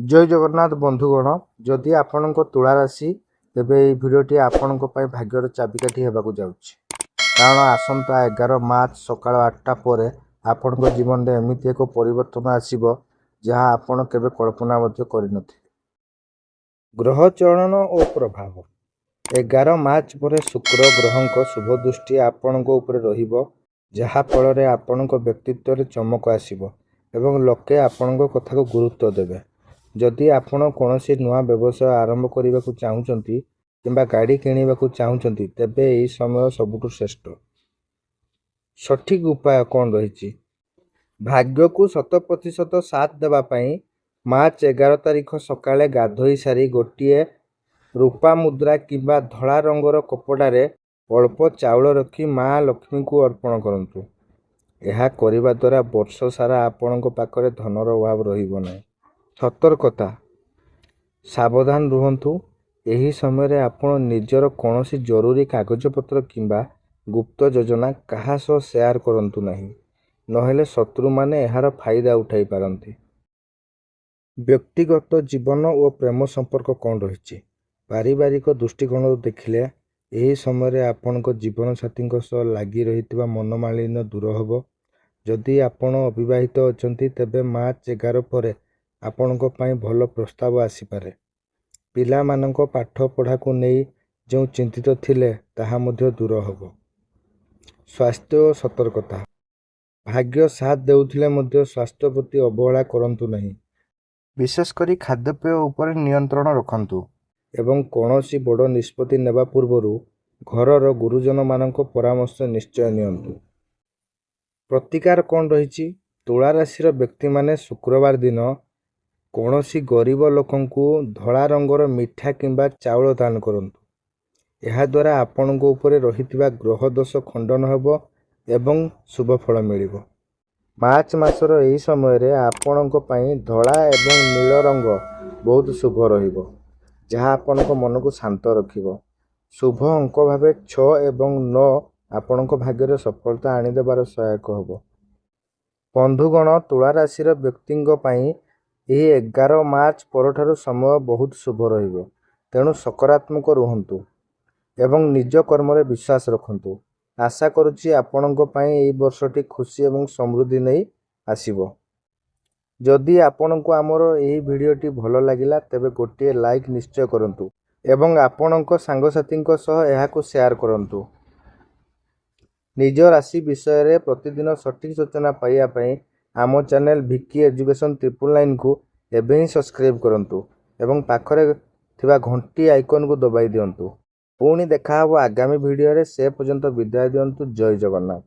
जय जगन्नाथ बंधुगण जदि आपण तुला राशि तेबे ये भिडियोटी आपण भाग्यर चाबिकाठी होगाकू जाऊँगी कारण आसंता 11 मार्च सकाळ 8टा पर आपण जीवन में एमती एक परिवर्तन आसब जहाँ आपण केबे कल्पना कर ग्रह चलन और प्रभाव 11 मार्च पर शुक्र ग्रह शुभ दृष्टि आपण जहाँ फल आपण व्यक्तित्व चमक आसब एवं लोके आपण कथा को गुरुत्व देवे। जदि आपण कौन नुआ व्यवसाय आरंभ करने को चाहूँगी कि गाड़ी किणवा चाहूँगी तेबे यही समय सबुठ श्रेष्ठ। सठिक उपाय कौन रही भाग्य को 100% साथ देवाई मार्च 11 तारिख सकाळे गाधोई सारी गोटे रूपा मुद्रा किंबा धला रंगर कपड़े अल्प चाउल रखी माँ लक्ष्मी को अर्पण करंतु। यह करने द्वारा वर्ष सारा आपण पाखरे धनर अभाव रही। सतर्कता सावधान रुहंतु। यही समय आपण निजर कौन जरूरी कागजपत्र किंबा गुप्त योजना कहा सह शेयर करंतु नहीं, नहेले शत्रु माने यार फायदा उठाई पारंती। व्यक्तिगत जीवन और प्रेम संपर्क कौन रही पारिवारिक दृष्टिकोण देखिले यही समय आपण जीवन साथी लगी रही मनमालिन्य दूर होब। जदि आपण अविवाहित अछंती तेबे मार्च 11 पर आपण भल प्रस्ताव आसीपारे। पिला मानक पाठ पढ़ा को नहीं जो चिंतित थिले ताहा मध्य दूर होब। स्वास्थ्य और सतर्कता भाग्य साथ देउथिले मध्य स्वास्थ्य प्रति अवहेला करंतु नहीं, विशेषकर खाद्यपेय उपर नियंत्रण रखंतु एवं कौनसी बड़ निष्पत्ति नेबा पूर्वरु घरर गुरुजन मानक परामर्श निश्चय नियंतु। प्रतिकार कौन रही तुला राशि व्यक्ति माने शुक्रवार दिन कौनसी गरीब लोकंकु धला रंगर मिठा किंबा चाउल दान करंतु। यह द्वारा आपण उपरे रहितिबा ग्रह दोष खंडन होब एवं शुभ फल मिलिबो। मार्च मासर यही समय आपण धला एवं नील रंग बहुत शुभ रहिबो, जहाँ आपण मन को शांत रखिबो। शुभ अंक भाव 6 एवं 9 आपण भाग्य सफलता आनीदेबार सहायक होब। बंधुगण तुला राशि व्यक्ति यही 11 मार्च पर समय बहुत शुभ रहिबो, तेणु सकारात्मक रुहंतु एवं निज कर्म रे विश्वास रखंतु। आशा करुछि आपणक पई एई वर्षटी खुशी एवं समृद्धि नहीं आसीबो। जदि आपणको आमर एई भिडियोटी भल लागिला तेबे गोटे लाइक निश्चय करंतु एवं आपणक सांगसाथींक सह एहाकु शेयर करंतु। निज राशि विषय रे प्रतिदिन सठिक सूचना पाइबा पई आम चैनल भिकी एजुकेशन 999 को एबे ही सब्सक्राइब करंतु एवं पाखरे थिबा घंटी आइकन को दबाई दियंतु। पुणी देखा हबो आगामी भिडियो रे। से पर्यंत विदाय दियंतु। जय जगन्नाथ।